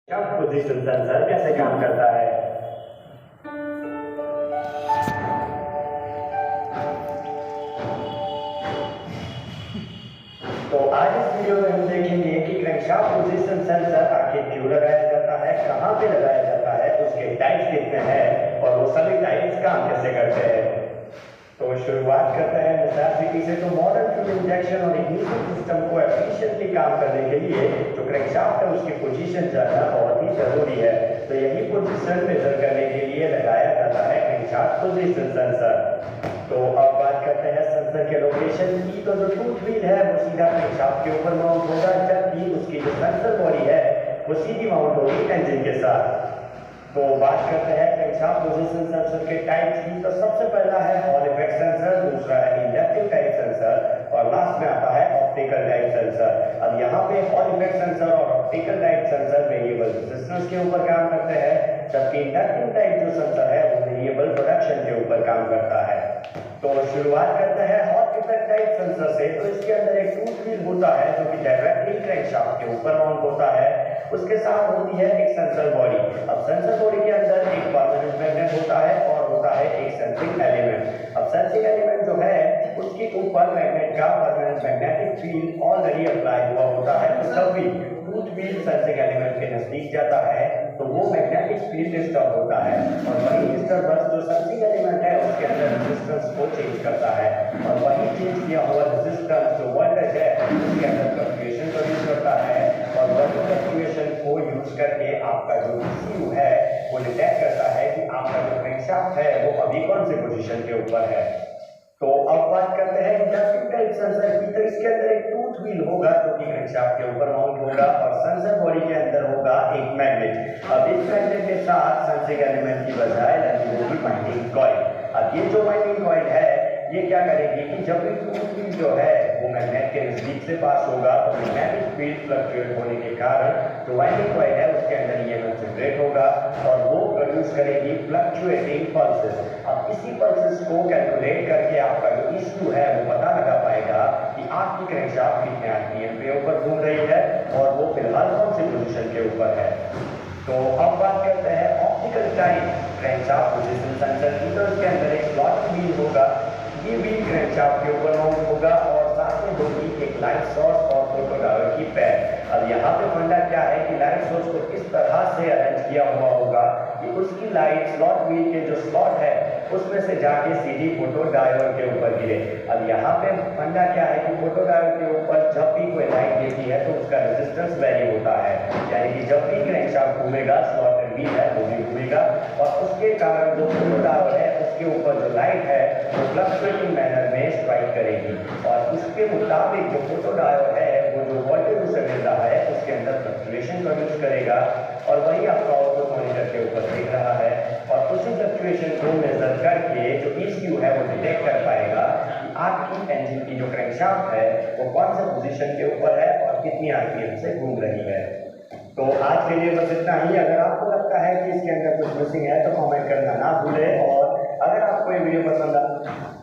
कब position sensor कैसे काम करता है। तो आज इस वीडियो में हम देखेंगे कि क्रैंकशाफ्ट पोजीशन सेंसर आखिर क्यों लगाया जाता है, कहां पे लगाया जाता है, उसके टाइप्स कितने हैं और वो सभी टाइप्स काम कैसे करते हैं। तो शुरुआत करते हैं नेसेसिटी से। तो मॉडर्न फ्यूल इंजेक्शन और इग्निशन सिस्टम को एफिशिएंटली काम करने के लिए जो क्रैंकशाफ्ट है उसकी पोजीशन जानना बहुत ही जरूरी है। तो यही पोजीशन मेजर करने के लिए लगाया जाता है क्रैंकशाफ्ट पोजीशन सेंसर। तो अब बात करते हैं सेंसर के लोकेशन की। तो जो टूथ व्हील है वो सीधा क्रैंकशाफ्ट के ऊपर माउंट होगा, जबकि उसकी जो सेंसर बॉडी है वो सीधी माउंट होगी इंजन के साथ। तो बात करते हैं क्रैंकशाफ्ट पोजीशन सेंसर के टाइप्स की। तो सबसे पहला है हॉल इफेक्ट सेंसर, दूसरा है इंडक्टिव टाइप सेंसर और लास्ट में आता है ऑप्टिकल टाइप सेंसर। अब यहाँ पे हॉल इफेक्ट सेंसर और optical type sensor variable resistance के ऊपर काम करते हैं, जबकि इंडक्टिव टाइप जो सेंसर है वो वेरिएबल प्रोडक्शन के ऊपर काम करता है। तो शुरुआत करते हैं हॉल इफेक्ट टाइप सेंसर से। तो इसके अंदर एक टूथ व्हील होता है जो कि डायरेक्टली क्रैंकशाफ्ट के ऊपर माउंट होता है, उसके साथ होती है एक सेंसर बॉडी। अब सेंसर बॉडी के अंदर एक परमानेंट मैग्नेट होता है और होता है एक सेंसिंग एलिमेंट। अब सेंसिंग एलिमेंट जो है उसके ऊपर मैग्नेट का permanent magnetic field already apply हुआ होता है। तो जब भी टूथ व्हील सेंसिंग एलिमेंट के नजदीक जाता है तो वो मैग्नेटिक फील्ड डिस्टर्ब होता है और वही डिस्टर्बेंस जो सेंसिंग एलिमेंट है उसके अंदर रेजिस्टेंस को चेंज करता है और वही चेंज किया हुआ रेजिस्टेंस जो वोल्टेज है उसके अंदर फ्लक्चुएशन प्रोड्यूस करता है और वही फ्लक्चुएशन को यूज करके आपका जो ECU है वो डिटेक्ट करता है कि आपका जो क्रैंकशाफ्ट है वो अभी कौन से पोजीशन के ऊपर है। तो अब बात करते हैं इंडक्टिव टाइप सेंसर की। तो इसके अंदर एक टूथ व्हील होगा जो कि क्रैंकशाफ्ट के ऊपर माउंट होगा और सेंसर बॉडी के अंदर होगा एक मैग्नेट। अब इस मैग्नेट के साथ सेंसिंग एलिमेंट की बजाय लगी होगी वाइंडिंग कॉइल। अब ये जो वाइंडिंग कॉइल है ये क्या करेगी कि जब भी टूथ व्हील जो है वो मैग्नेट के नजदीक से पास होगा तो मैग्नेटिक फील्ड फ्लक्चुएट होने के कारण जो वाइंडिंग कॉइल है उसके अंदर EMF जनरेट होगा और वो प्रोड्यूस करेगी फ्लक्चुएटिंग पल्सेस। अब इसी पल्सेस को कैलकुलेट करके आपका जो ECU है वो पता लगा पाएगा कि आपकी क्रैंकशाफ्ट कितने RPM पे ऊपर घूम रही है और वो फिलहाल कौन सी पोजीशन के ऊपर है। तो अब बात करते हैं optical type crankshaft position sensor की। तो इसके अंदर एक स्लॉट व्हील होगा, ये व्हील क्रैंकशाफ्ट के ऊपर माउंट होगा और साथ में होगी एक लाइट सोर्स और फोटोडायोड की पैड। अब यहाँ पे फंडा क्या है कि लाइट सोर्स को किस तरह से अरेंज किया हुआ होगा कि उसकी लाइट स्लॉट व्हील के जो स्लॉट है उसमें से जाके सीधी फोटोडायोड के ऊपर गिरे। अब यहाँ पे फंडा क्या है कि फोटोडायोड के ऊपर जब भी कोई लाइट गिरती है तो उसका रेजिस्टेंस वेरी होता है, यानी कि जब भी क्रैंकशाफ्ट घूमेगा स्लॉटेड व्हील है वो भी घूमेगा और उसके कारण जो फोटोडायोड है उसके ऊपर जो लाइट है वो फ्लक्चुएटिंग मैनर में स्ट्राइक करेगी और उसके मुताबिक जो फोटोडायोड है वो जो वोल्टेज उसे मिल रहा है उसके अंदर फ्लक्चुएशन प्रोड्यूस करेगा और वही आपका आउटपुट मॉनिटर के ऊपर दिख रहा है और उसी फ्लक्चुएशन को मेजर करके जो ECU है वो डिटेक्ट कर पाएगा कि आपकी इंजन की जो क्रैंकशाफ्ट है वो कौन से पोजीशन के ऊपर है और कितनी RPM से घूम रही है। तो आज के लिए बस इतना ही। अगर आपको लगता है कि इसके अंदर कुछ मिसिंग है तो कमेंट करना ना भूलें और अगर आपको ये वीडियो पसंद आ